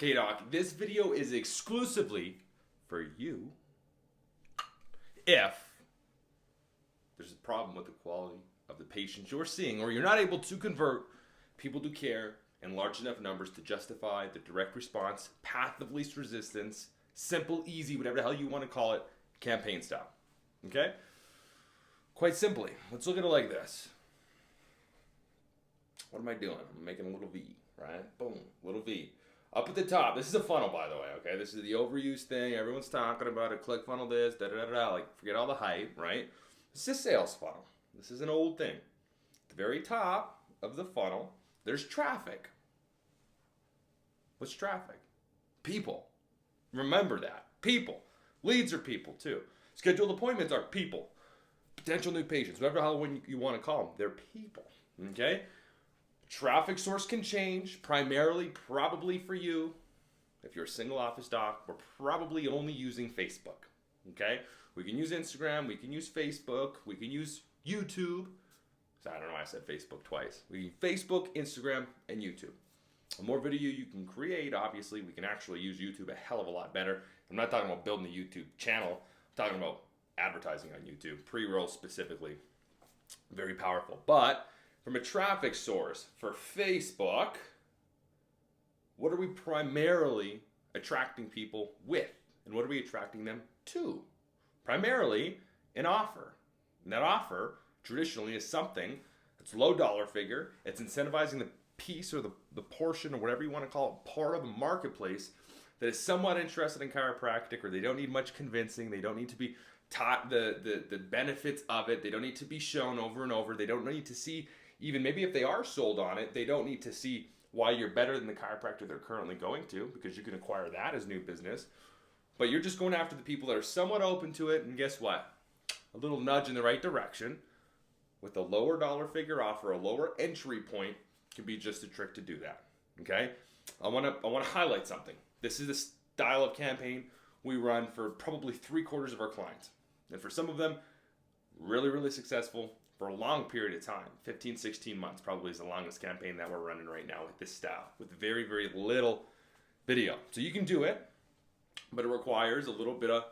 Okay, Doc, this video is exclusively for you if there's a problem with the quality of the patients you're seeing, or you're not able to convert people to care in large enough numbers to justify the direct response, path of least resistance, simple, easy, whatever the hell you want to call it, campaign style. Okay? Quite simply, let's look at it like this. What am I doing? I'm making a little V, right? Boom, little V. Up at the top, this is a funnel, by the way, okay? This is the overused thing. Everyone's talking about it. Click funnel this, da-da-da-da. Like, forget all the hype, right? This is a sales funnel. This is an old thing. At the very top of the funnel, there's traffic. What's traffic? People. Remember that. People. Leads are people, too. Scheduled appointments are people. Potential new patients, whatever the hell you want to call them, they're people, okay? Traffic source can change, primarily, probably for you. If you're a single office doc, we're probably only using Facebook, okay? We can use Instagram, we can use Facebook, we can use YouTube. So I don't know why I said Facebook twice. We use Facebook, Instagram, and YouTube. The more video you can create, obviously, we can actually use YouTube a hell of a lot better. I'm not talking about building a YouTube channel. I'm talking about advertising on YouTube, pre-roll specifically. Very powerful. But from a traffic source for Facebook, what are we primarily attracting people with? And what are we attracting them to? Primarily an offer. And that offer traditionally is something that's low dollar figure. It's incentivizing the piece or the portion or whatever you want to call it, part of the marketplace that is somewhat interested in chiropractic, or they don't need much convincing. They don't need to be taught the benefits of it. They don't need to be shown over and over. They don't need to see, even maybe if they are sold on it, they don't need to see why you're better than the chiropractor they're currently going to, because you can acquire that as new business. But you're just going after the people that are somewhat open to it, and guess what? A little nudge in the right direction with a lower dollar figure offer, a lower entry point, can be just a trick to do that. Okay? I want to highlight something. This is the style of campaign we run for probably 3/4 of our clients. And for some of them, really, really successful for a long period of time. 15, 16 months probably is the longest campaign that we're running right now with this style, with very, very little video. So you can do it, but it requires a little bit of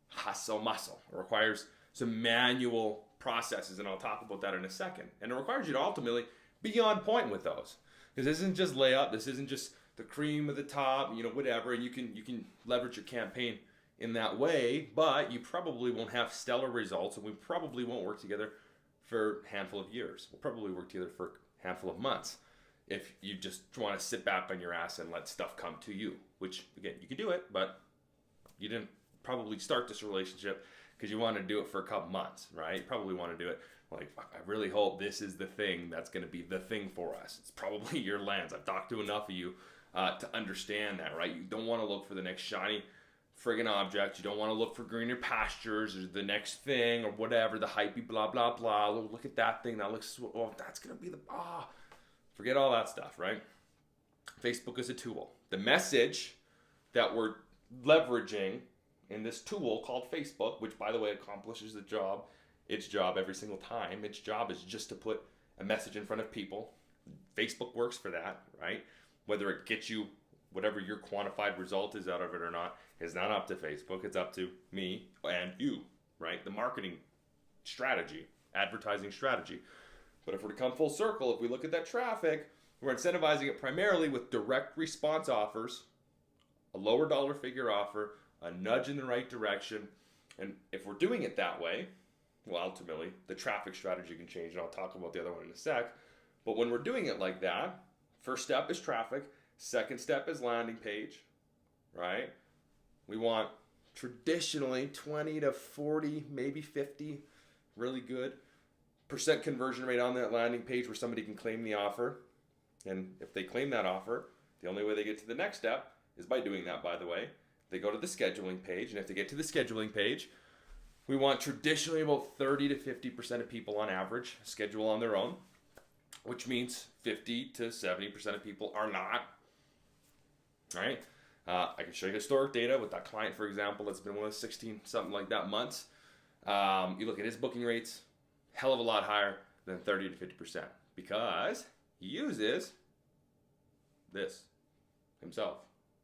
hustle muscle. It requires some manual processes, and I'll talk about that in a second. And it requires you to ultimately be on point with those. Because this isn't just layup, this isn't just the cream of the top, whatever, and you can leverage your campaign in that way, but you probably won't have stellar results, and we probably won't work together for a handful of years. We'll probably work together for a handful of months if you just want to sit back on your ass and let stuff come to you, which, again, you can do it, but you didn't probably start this relationship because you want to do it for a couple months, right? You probably want to do it like, I really hope this is the thing that's going to be the thing for us. It's probably your lens. I've talked to enough of you to understand that, right? You don't want to look for the next shiny friggin' object. You don't want to look for greener pastures or the next thing or whatever, the hypey blah, blah, blah. Look at that thing. That looks, that's going to be forget all that stuff, right? Facebook is a tool. The message that we're leveraging in this tool called Facebook, which, by the way, accomplishes its job every single time. Its job is just to put a message in front of people. Facebook works for that, right? Whether it gets you whatever your quantified result is out of it or not is not up to Facebook. It's up to me and you, right? The marketing strategy, advertising strategy. But if we're to come full circle, if we look at that traffic, we're incentivizing it primarily with direct response offers, a lower dollar figure offer, a nudge in the right direction. And if we're doing it that way, well, ultimately, the traffic strategy can change, and I'll talk about the other one in a sec. But when we're doing it like that, first step is traffic. Second step is landing page, right? We want traditionally 20 to 40, maybe 50, really good % conversion rate on that landing page where somebody can claim the offer. And if they claim that offer, the only way they get to the next step is by doing that, by the way. They go to the scheduling page, and if they get to the scheduling page, we want traditionally about 30 to 50% of people on average schedule on their own, which means 50 to 70% of people are not, right? I can show you historic data with that client, for example, that's been with us 16, something like that, months. You look at his booking rates, hell of a lot higher than 30 to 50% because he uses this himself.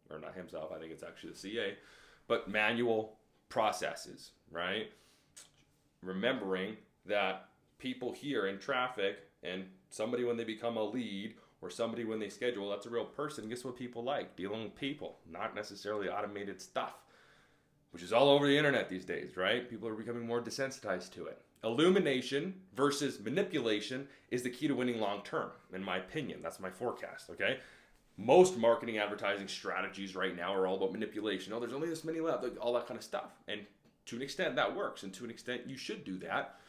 or not himself, I think it's actually the CA, but manual processes, right? Remembering that people here in traffic, and somebody when they become a lead or somebody when they schedule, that's a real person. Guess what people like? Dealing with people, not necessarily automated stuff, which is all over the internet these days, right? People are becoming more desensitized to it. Illumination versus manipulation is the key to winning long term, in my opinion. That's my forecast, okay? Most marketing advertising strategies right now are all about manipulation. Oh, there's only this many left, like all that kind of stuff. And to an extent, that works. And to an extent, you should do that.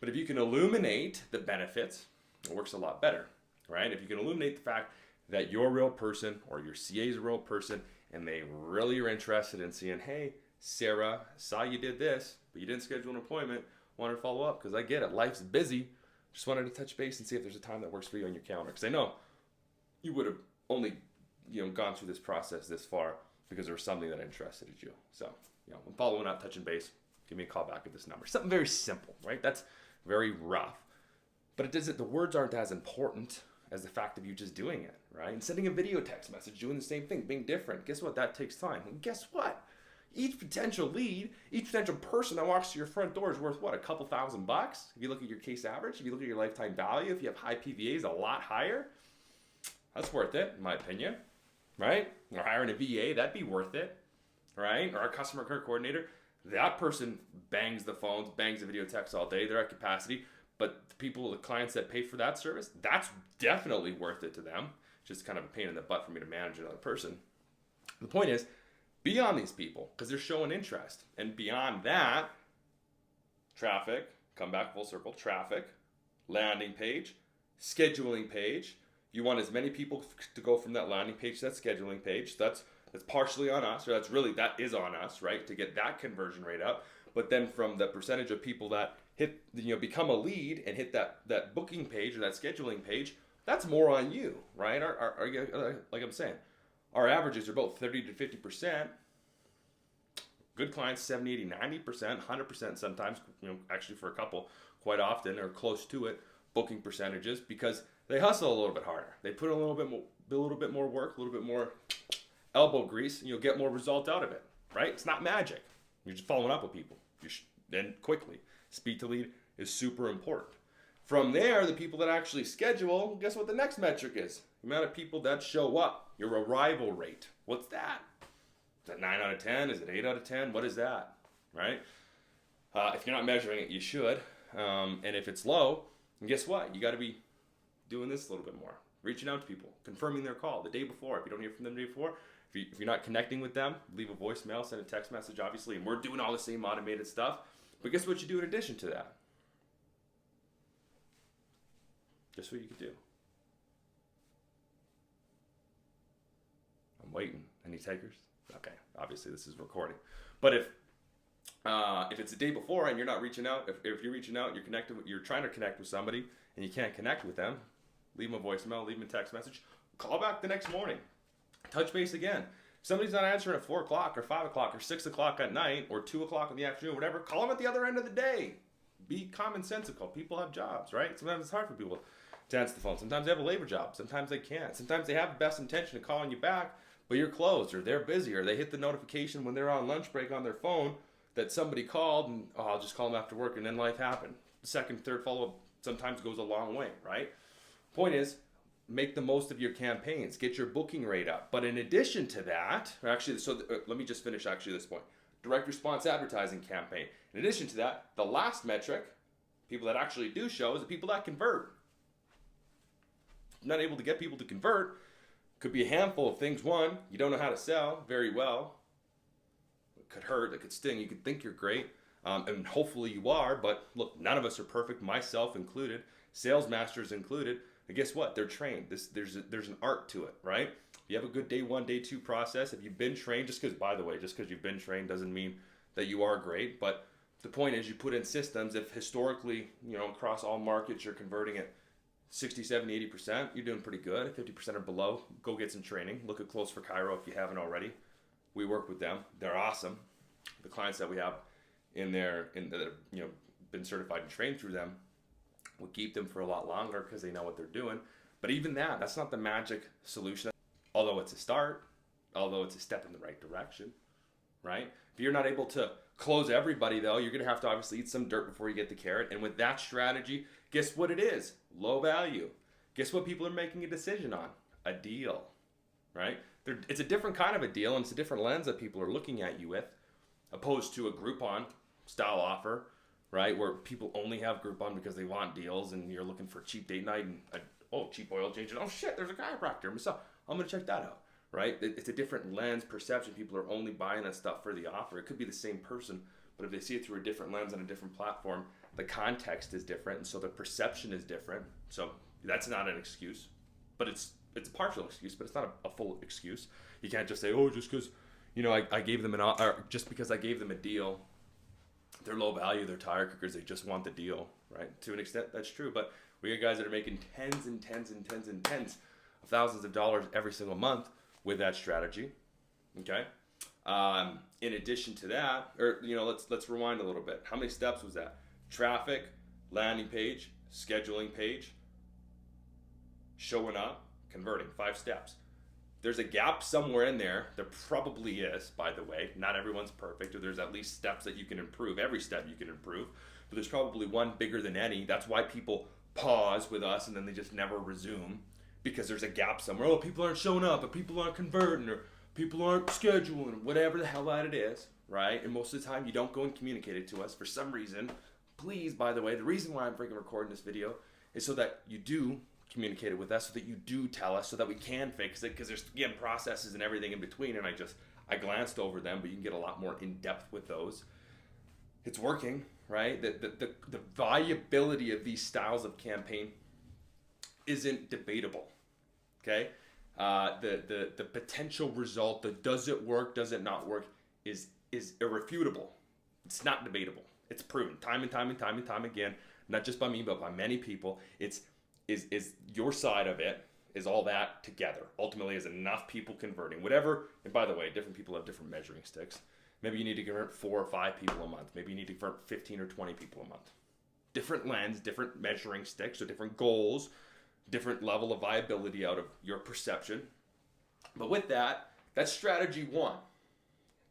But if you can illuminate the benefits, it works a lot better, right? If you can illuminate the fact that you're a real person or your CA is a real person and they really are interested in seeing, hey, Sarah, saw you did this, but you didn't schedule an appointment, wanted to follow up because I get it. Life's busy. Just wanted to touch base and see if there's a time that works for you on your calendar. Because I know you would have only gone through this process this far because there was something that interested you. So, when following up, touching base, give me a call back at this number. Something very simple, right? That's very rough. But the words aren't as important as the fact of you just doing it, right? And sending a video text message, doing the same thing, being different. Guess what? That takes time. And guess what? Each potential lead, each potential person that walks to your front door is worth what? A couple $1,000? If you look at your case average, if you look at your lifetime value, if you have high PVAs, a lot higher, that's worth it, in my opinion, right? Or hiring a VA, that'd be worth it, right? Or a customer care coordinator, that person bangs the phones, bangs the video text all day, they're at capacity, but the clients that pay for that service, that's definitely worth it to them. Just kind of a pain in the butt for me to manage another person. The point is, be on these people because they're showing interest. And beyond that, traffic, come back full circle, traffic, landing page, scheduling page. You want as many people to go from that landing page to that scheduling page. That's partially on us, or that is on us, right? To get that conversion rate up. But then from the percentage of people that become a lead and hit that booking page or that scheduling page, that's more on you, right? Like I'm saying, our averages are about 30 to 50%. Good clients, 70, 80, 90%, 100% sometimes, actually for a couple, quite often, or close to it, booking percentages, because they hustle a little bit harder. They put a little bit more work, a little bit more elbow grease, and you'll get more result out of it, right? It's not magic. You're just following up with people. Then quickly. Speed to lead is super important. From there, the people that actually schedule, guess what the next metric is? The amount of people that show up. Your arrival rate. What's that? Is that 9 out of 10? Is it 8 out of 10? What is that? Right? If you're not measuring it, you should. And if it's low, and guess what? You got to be doing this a little bit more. Reaching out to people, confirming their call the day before. If you don't hear from them the day before, if you're not connecting with them, leave a voicemail, send a text message, obviously. And we're doing all the same automated stuff. But guess what you do in addition to that? Guess what you could do? I'm waiting. Any takers? Okay, obviously this is recording. But if it's the day before and you're not reaching out, if you're reaching out, you're trying to connect with somebody and you can't connect with them, leave them a voicemail, leave them a text message, call back the next morning, touch base again. If somebody's not answering at 4 o'clock or 5 o'clock or 6 o'clock at night or 2 o'clock in the afternoon, whatever, call them at the other end of the day. Be commonsensical. People have jobs, right? Sometimes it's hard for people to answer the phone. Sometimes they have a labor job. Sometimes they can't. Sometimes they have the best intention of calling you back, but you're closed or they're busy or they hit the notification when they're on lunch break on their phone that somebody called and, I'll just call them after work, and then life happened. The second, third follow-up sometimes goes a long way, right? Point is, make the most of your campaigns. Get your booking rate up. But in addition to that, let me just finish this point. Direct response advertising campaign. In addition to that, the last metric, people that actually do show, is the people that convert. Not able to get people to convert, could be a handful of things. One, you don't know how to sell very well. It could hurt, it could sting. You could think you're great, and hopefully you are, but look, none of us are perfect, myself included, sales masters included. And guess what? They're trained. There's an art to it, right? If you have a good day 1, day 2 process, if you've been trained, just because you've been trained doesn't mean that you are great, but the point is you put in systems. If historically, across all markets, you're converting at 60, 70, 80%, you're doing pretty good. If 50% or below, go get some training. Look at Close for Chiro if you haven't already. We work with them. They're awesome. The clients that we have that have been certified and trained through them, we'll keep them for a lot longer because they know what they're doing. But even that's not the magic solution. Although it's a start, although it's a step in the right direction, right? If you're not able to close everybody, though, you're going to have to obviously eat some dirt before you get the carrot. And with that strategy, guess what it is? Low value. Guess what people are making a decision on? A deal, right? It's a different kind of a deal, and it's a different lens that people are looking at you with, opposed to a Groupon style offer, right? Where people only have Groupon because they want deals, and you're looking for a cheap date night and cheap oil change. And, oh shit, there's a chiropractor. I'm going to check that out, right? It's a different lens perception. People are only buying that stuff for the offer. It could be the same person, but if they see it through a different lens on a different platform, the context is different, and so the perception is different. So that's not an excuse, but it's a partial excuse, but it's not a full excuse. You can't just say, oh, just because, I gave them just because I gave them a deal, they're low value, they're tire kickers, they just want the deal, right? To an extent, that's true, but we got guys that are making tens and tens and tens and tens of thousands of dollars every single month with that strategy, okay? In addition to that, let's rewind a little bit. How many steps was that? Traffic, landing page, scheduling page, showing up, converting, 5 steps. There's a gap somewhere in there. There probably is, by the way. Not everyone's perfect, or there's at least steps that you can improve. Every step you can improve, but there's probably one bigger than any. That's why people pause with us and then they just never resume, because there's a gap somewhere. Oh, people aren't showing up, or people aren't converting, or people aren't scheduling, whatever the hell that it is, right? And most of the time you don't go and communicate it to us for some reason. Please, by the way, the reason why I'm freaking recording this video is so that you do communicate it with us, so that you do tell us, so that we can fix it, because there's, again, processes and everything in between, and I glanced over them, but you can get a lot more in depth with those. It's working, right? The viability of these styles of campaign isn't debatable, okay? The potential result, the does it work, does it not work, is irrefutable. It's not debatable. It's proven time and time and time and time again, not just by me, but by many people. Is your side of it, is all that together ultimately is enough people converting, whatever. And by the way, different people have different measuring sticks. Maybe you need to convert 4 or 5 people a month. Maybe you need to convert 15 or 20 people a month. Different lens, different measuring sticks, or different goals, different level of viability out of your perception. But with that, that's strategy 1.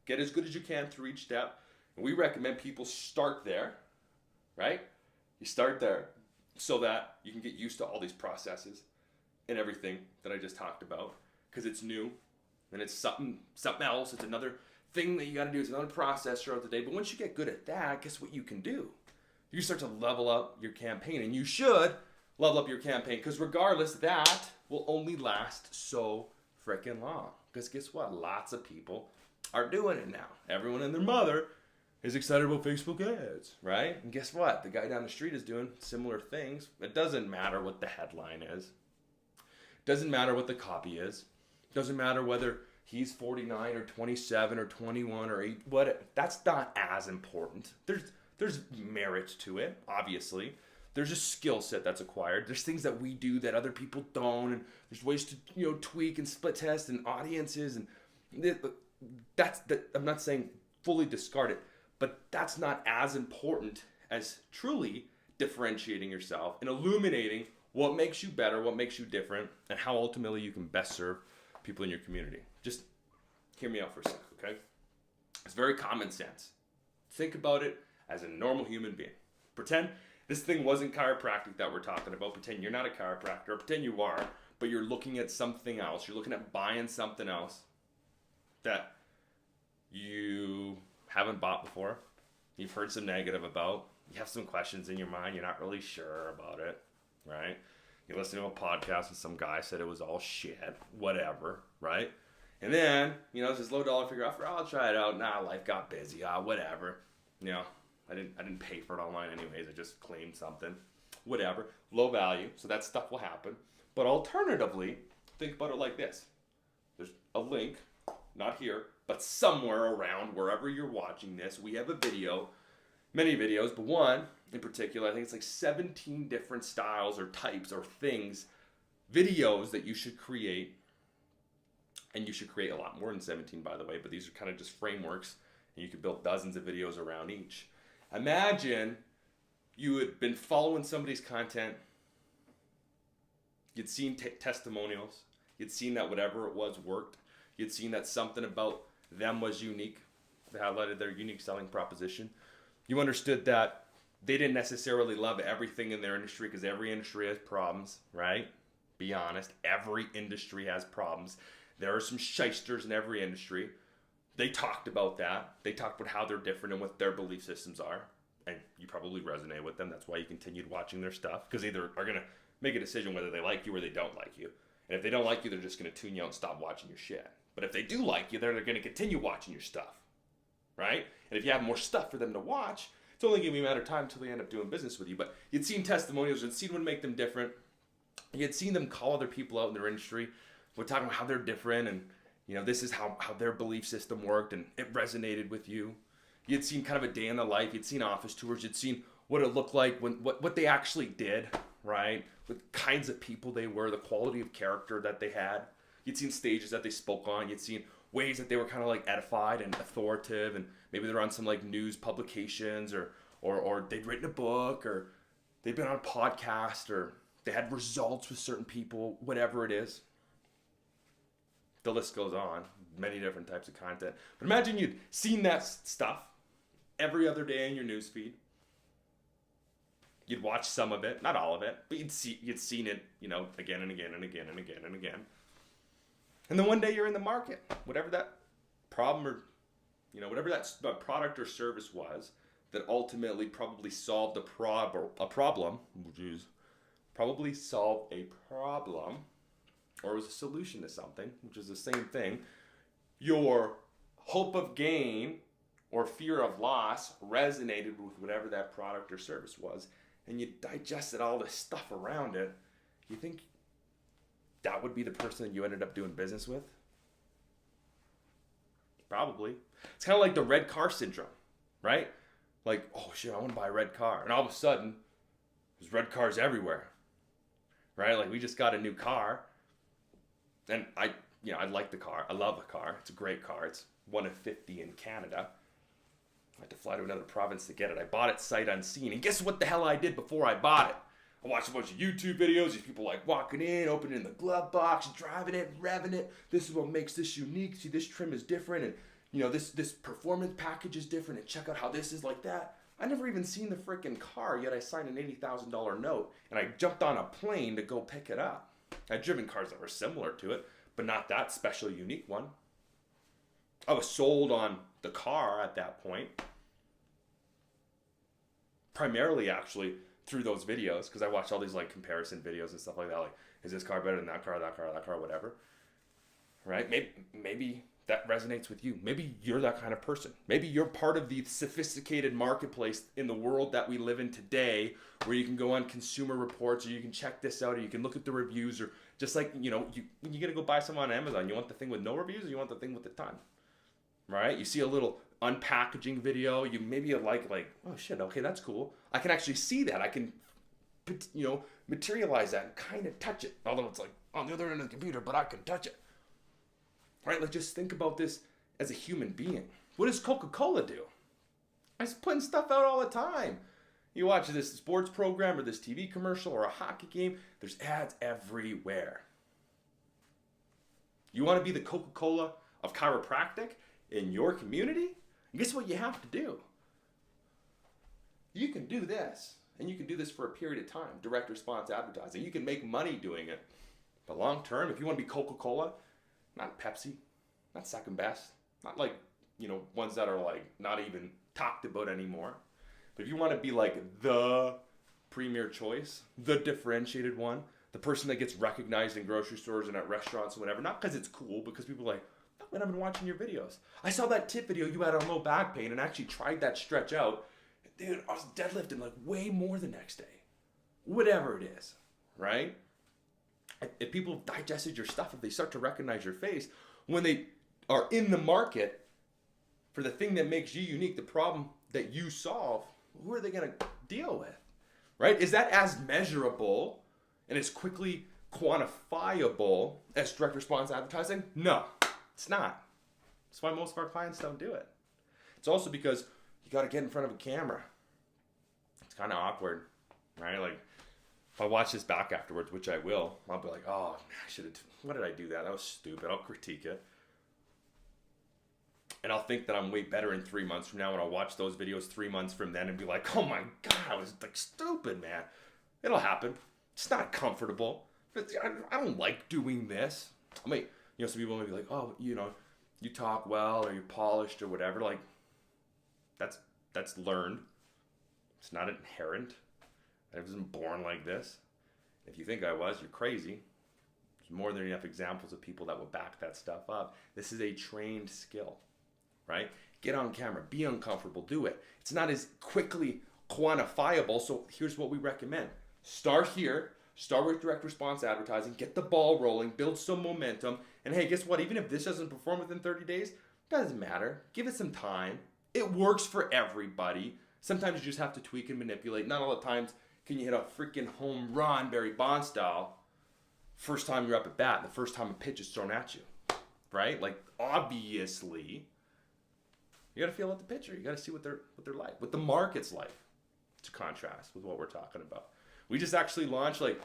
Get as good as you can through each step. And we recommend people start there, right? You start there so that you can get used to all these processes and everything that I just talked about, because it's new and it's something else. It's another thing that you got to do. It's another process throughout the day. But once you get good at that, guess what you can do? You start to level up your campaign, and you should level up your campaign, because regardless, that will only last so freaking long. Because guess what? Lots of people are doing it now. Everyone and their mother is excited about Facebook ads, right? And guess what? The guy down the street is doing similar things. It doesn't matter what the headline is. It doesn't matter what the copy is. It doesn't matter whether he's 49 or 27 or 21 or 8. That's not as important. There's merit to it, obviously. There's a skill set that's acquired. There's things that we do that other people don't, and there's ways to tweak and split test and audiences, and I'm not saying fully discard it, but that's not as important as truly differentiating yourself and illuminating what makes you better, what makes you different, and how ultimately you can best serve people in your community. Just hear me out for a sec, okay? It's very common sense. Think about it as a normal human being. Pretend this thing wasn't chiropractic that we're talking about. Pretend you're not a chiropractor. Or pretend you are, but you're looking at something else. You're looking at buying something else that you haven't bought before. You've heard some negative about. You have some questions in your mind. You're not really sure about it, right? You listen to a podcast and some guy said it was all shit, whatever, right? And then, it's this low dollar figure offer. I'll try it out. Nah, life got busy. Whatever. I didn't pay for it online anyways. I just claimed something. Whatever. Low value. So that stuff will happen. But alternatively, think about it like this. There's a link, not here, but somewhere around wherever you're watching this. We have a video, many videos, but one in particular, I think it's like 17 different styles or types or things, videos that you should create. And you should create a lot more than 17, by the way, but these are kind of just frameworks, and you could build dozens of videos around each. Imagine you had been following somebody's content, you'd seen testimonials, you'd seen that whatever it was worked, You'd seen that something about them was unique. They highlighted their unique selling proposition. You understood that they didn't necessarily love everything in their industry because every industry has problems, right? Be honest, every industry has problems. There are some shysters in every industry. They talked about that. They talked about how they're different and what their belief systems are. And you probably resonate with them. That's why you continued watching their stuff. Because they either are going to make a decision whether they like you or they don't like you. And if they don't like you, they're just going to tune you out and stop watching your shit. But if they do like you, they're going to continue watching your stuff. Right? And if you have more stuff for them to watch, it's only going to be a matter of time until they end up doing business with you. But you'd seen testimonials. You'd seen what make them different. You'd seen them call other people out in their industry. We're talking about how they're different and, you know, this is how their belief system worked and it resonated with you. You'd seen kind of a day in the life. You'd seen office tours. You'd seen what it looked like, what they actually did, right? What kinds of people they were, the quality of character that they had. You'd seen stages that they spoke on. You'd seen ways that they were kind of like edified and authoritative, and maybe they're on some like news publications or they'd written a book or they've been on a podcast or they had results with certain people, whatever it is. The list goes on, many different types of content. But imagine you'd seen that stuff every other day in your newsfeed. You'd watch some of it, not all of it, but you'd seen it, you know, again and again and again and again and again. And then one day you're in the market, whatever that problem or, you know, whatever that product or service was that ultimately probably solved a problem, which is probably solved a problem, or was a solution to something, which is the same thing. Your hope of gain or fear of loss resonated with whatever that product or service was, and you digested all the stuff around it. You think that would be the person that you ended up doing business with? Probably. It's kind of like the red car syndrome, right? Like, oh shit, I want to buy a red car. And all of a sudden, there's red cars everywhere, right? Like we just got a new car. And I like the car. I love the car. It's a great car. It's one of 50 in Canada. I had to fly to another province to get it. I bought it sight unseen. And guess what the hell I did before I bought it? I watched a bunch of YouTube videos. These people like walking in, opening the glove box, driving it, revving it. This is what makes this unique. See, this trim is different. And, you know, this performance package is different. And check out how this is like that. I never even seen the freaking car, yet I signed an $80,000 note. And I jumped on a plane to go pick it up. I'd driven cars that were similar to it, but not that special, unique one. I was sold on the car at that point. Primarily, actually, through those videos, because I watched all these like comparison videos and stuff like that. Like, is this car better than that car, whatever. Right? Maybe that resonates with you. Maybe you're that kind of person. Maybe you're part of the sophisticated marketplace in the world that we live in today, where you can go on Consumer Reports, or you can check this out, or you can look at the reviews, or just like, you know, when you're going to go buy something on Amazon, you want the thing with no reviews, or you want the thing with a ton, right? You see a little unpackaging video, you like, oh shit, okay, that's cool. I can actually see that. I can, you know, materialize that and kind of touch it. Although it's like on the other end of the computer, but I can touch it. Right? Like, just think about this as a human being. What does Coca-Cola do? It's putting stuff out all the time. You watch this sports program or this TV commercial or a hockey game, there's ads everywhere. You want to be the Coca-Cola of chiropractic in your community? And guess what you have to do? You can do this, and you can do this for a period of time, direct response advertising. You can make money doing it. But long term, if you want to be Coca-Cola, not Pepsi, not second best, not like, you know, ones that are like not even talked about anymore. But if you want to be like the premier choice, the differentiated one, the person that gets recognized in grocery stores and at restaurants and whatever, not because it's cool, because people are like, oh, man, I've been watching your videos. I saw that tip video you had on low back pain and actually tried that stretch out. Dude, I was deadlifting like way more the next day. Whatever it is, right? If people have digested your stuff, if they start to recognize your face, when they are in the market for the thing that makes you unique, the problem that you solve, who are they going to deal with, right? Is that as measurable and as quickly quantifiable as direct response advertising? No, it's not. That's why most of our clients don't do it. It's also because you got to get in front of a camera. It's kind of awkward, right? Like, if I watch this back afterwards, which I will, I'll be like, oh, I should have, why did I do that? That was stupid. I'll critique it. And I'll think that I'm way better in 3 months from now, and I'll watch those videos 3 months from then and be like, oh my God, I was like stupid, man. It'll happen. It's not comfortable. I don't like doing this. I mean, some people may be like, oh, you talk well or you're polished or whatever. Like, that's learned. It's not inherent. I wasn't born like this. If you think I was, you're crazy. There's more than enough examples of people that will back that stuff up. This is a trained skill, right? Get on camera, be uncomfortable, do it. It's not as quickly quantifiable, so here's what we recommend. Start here, start with direct response advertising, get the ball rolling, build some momentum, and hey, guess what? Even if this doesn't perform within 30 days, doesn't matter. Give it some time. It works for everybody. Sometimes you just have to tweak and manipulate. Not all the times can you hit a freaking home run, Barry Bonds style, first time you're up at bat, the first time a pitch is thrown at you, right? Like, obviously, you got to feel out the pitcher. You got to see what they're like, what the market's like, to contrast with what we're talking about. We just actually launched, like,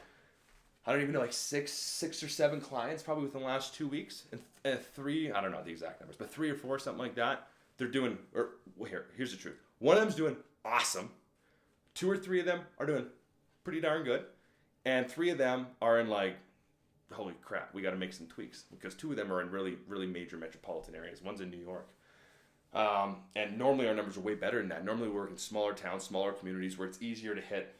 I don't even know, like six or seven clients probably within the last 2 weeks, and three, I don't know the exact numbers, but 3 or 4, something like that. They're doing, here's the truth. One of them's doing awesome. 2 or 3 of them are doing pretty darn good. And 3 of them are in like, holy crap, we got to make some tweaks, because 2 of them are in really, really major metropolitan areas. One's in New York. And normally our numbers are way better than that. Normally we work in smaller towns, smaller communities where it's easier to hit,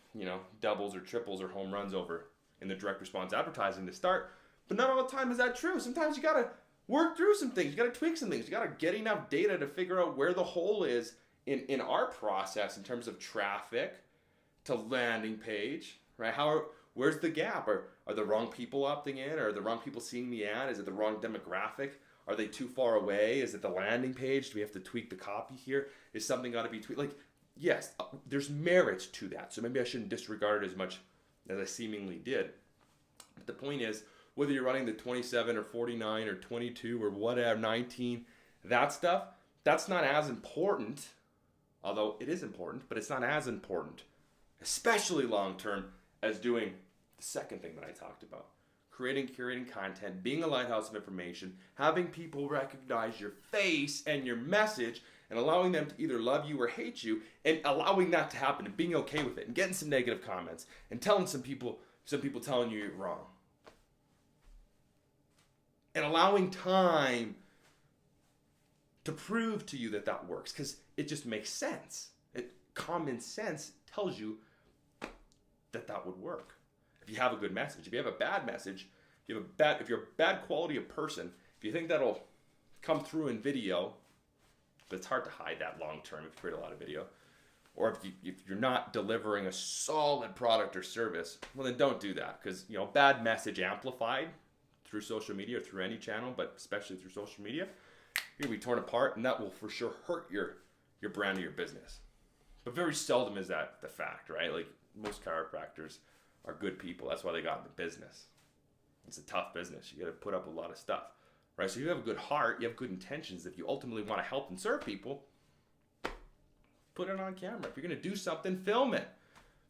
doubles or triples or home runs over in the direct response advertising to start. But not all the time is that true. Sometimes you got to work through some things. You got to tweak some things. You got to get enough data to figure out where the hole is in our process in terms of traffic to landing page, right? Where's the gap? Are the wrong people opting in? Are the wrong people seeing the ad? Is it the wrong demographic? Are they too far away? Is it the landing page? Do we have to tweak the copy here? Is something got to be tweaked? Like, yes, there's merit to that. So maybe I shouldn't disregard it as much as I seemingly did. But the point is, whether you're running the 27 or 49 or 22 or whatever, 19, that stuff, that's not as important. Although it is important, but it's not as important, especially long-term, as doing the second thing that I talked about. Curating content, being a lighthouse of information, having people recognize your face and your message, and allowing them to either love you or hate you, and allowing that to happen, and being okay with it, and getting some negative comments, and telling some people telling you you're wrong. And allowing time to prove to you that works, because it just makes sense. Common sense tells you that would work. If you have a good message, if you have a bad message, if you're a bad quality of person, if you think that'll come through in video, but it's hard to hide that long term if you create a lot of video, or if you're not delivering a solid product or service, well then don't do that, because bad message amplified through social media or through any channel, but especially through social media, you're gonna be torn apart, and that will for sure hurt your brand or your business. But very seldom is that the fact, right? Like, most chiropractors are good people. That's why they got in the business. It's a tough business. You got to put up a lot of stuff, right? So you have a good heart, you have good intentions. If you ultimately want to help and serve people, put it on camera. If you're going to do something, film it.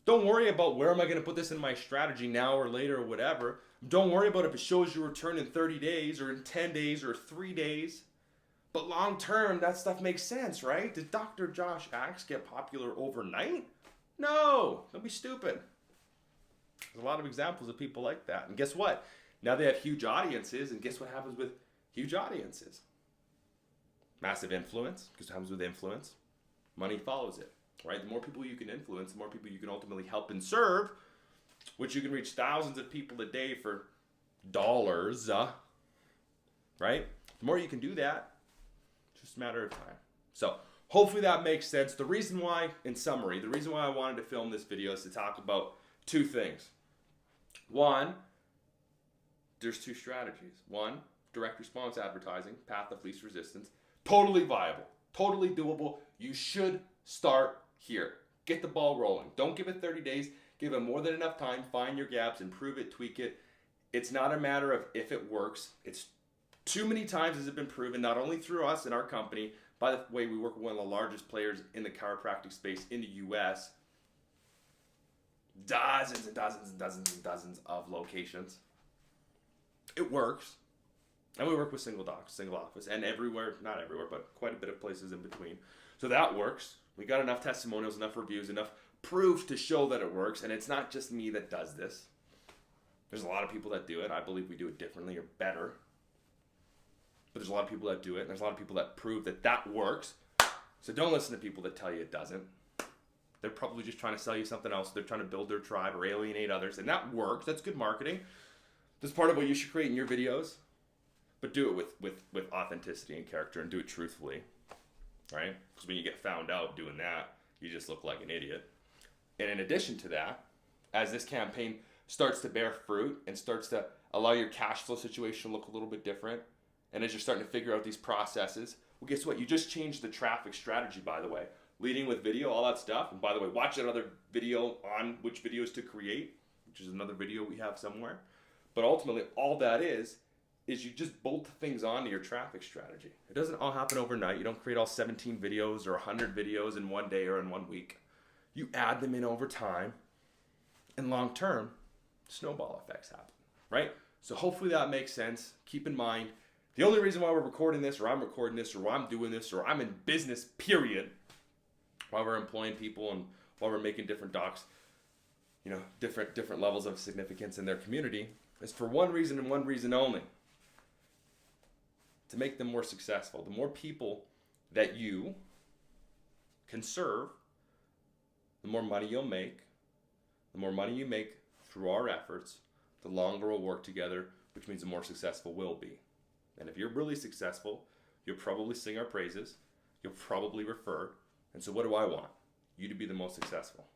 Don't worry about where am I going to put this in my strategy now or later or whatever. Don't worry about if it shows you return in 30 days or in 10 days or 3 days. But long term, that stuff makes sense, right? Did Dr. Josh Axe get popular overnight? No, don't be stupid. There's a lot of examples of people like that. And guess what? Now they have huge audiences, and guess what happens with huge audiences? Massive influence. Because what happens with influence? Money follows it, right? The more people you can influence, the more people you can ultimately help and serve, which you can reach thousands of people a day for dollars, right? The more you can do that, it's just a matter of time. So hopefully that makes sense. The reason why, in summary, the reason why I wanted to film this video is to talk about 2 things. One, there's 2 strategies. One, direct response advertising, path of least resistance. Totally viable, totally doable. You should start here. Get the ball rolling. Don't give it 30 days. Give it more than enough time. Find your gaps, improve it, tweak it. It's not a matter of if it works. It's too many times has it been proven, not only through us and our company. By the way, we work with one of the largest players in the chiropractic space in the U.S. Dozens and dozens and dozens and dozens of locations. It works. And we work with single docs, single office, and everywhere, not everywhere, but quite a bit of places in between. So that works. We got enough testimonials, enough reviews, enough proof to show that it works. And it's not just me that does this. There's a lot of people that do it. I believe we do it differently or better. But there's a lot of people that do it, and there's a lot of people that prove that that works. So don't listen to people that tell you it doesn't. They're probably just trying to sell you something else. They're trying to build their tribe or alienate others. And that works. That's good marketing. That's part of what you should create in your videos. But do it with authenticity and character, and do it truthfully. Right? Because when you get found out doing that, you just look like an idiot. And in addition to that, as this campaign starts to bear fruit and starts to allow your cash flow situation to look a little bit different, and as you're starting to figure out these processes, well, guess what? You just changed the traffic strategy, by the way. Leading with video, all that stuff. And by the way, watch another video on which videos to create, which is another video we have somewhere. But ultimately, all that is you just bolt things onto your traffic strategy. It doesn't all happen overnight. You don't create all 17 videos or 100 videos in one day or in 1 week. You add them in over time, and long term, snowball effects happen, right? So hopefully that makes sense. Keep in mind, the only reason why we're recording this, or I'm recording this, or why I'm doing this, or I'm in business, period, while we're employing people and while we're making different docs, you know, different levels of significance in their community, is for one reason and one reason only: to make them more successful. The more people that you can serve, the more money you'll make. The more money you make through our efforts, the longer we'll work together, which means the more successful we'll be. And if you're really successful, you'll probably sing our praises. You'll probably refer. And so what do I want? You to be the most successful,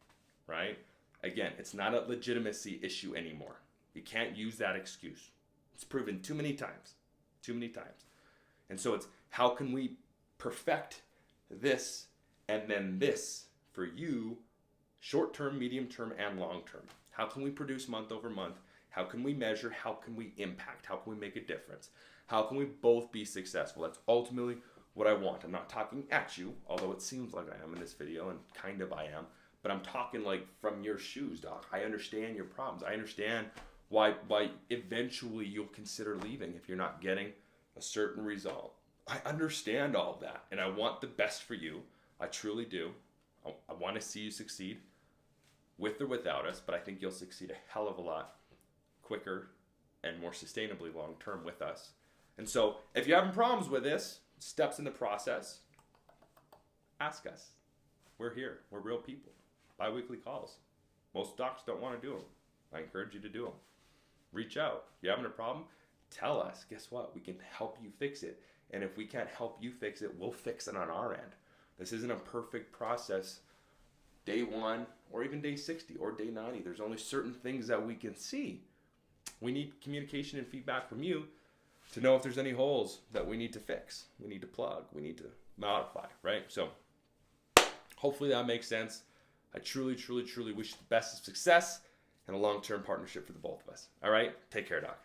right? Again, it's not a legitimacy issue anymore. You can't use that excuse. It's proven too many times. And so it's, how can we perfect this and then this for you, short term, medium term, and long term? How can we produce month over month? How can we measure? How can we impact? How can we make a difference? How can we both be successful? That's ultimately what I want. I'm not talking at you, although it seems like I am in this video, and kind of I am, but I'm talking like from your shoes, doc. I understand your problems. I understand why eventually you'll consider leaving if you're not getting a certain result. I understand all of that, and I want the best for you. I truly do. I want to see you succeed, with or without us, but I think you'll succeed a hell of a lot quicker and more sustainably long term with us. And so if you're having problems with this, steps in the process, ask us. We're here. We're real people. Bi-weekly calls. Most docs don't want to do them. I encourage you to do them. Reach out. If you're having a problem, tell us. Guess what? We can help you fix it. And if we can't help you fix it, we'll fix it on our end. This isn't a perfect process day 1 or even day 60 or day 90. There's only certain things that we can see. We need communication and feedback from you to know if there's any holes that we need to fix, we need to plug, we need to modify, right? So hopefully that makes sense. I truly, truly, truly wish you the best of success and a long-term partnership for the both of us. All right? Take care, doc.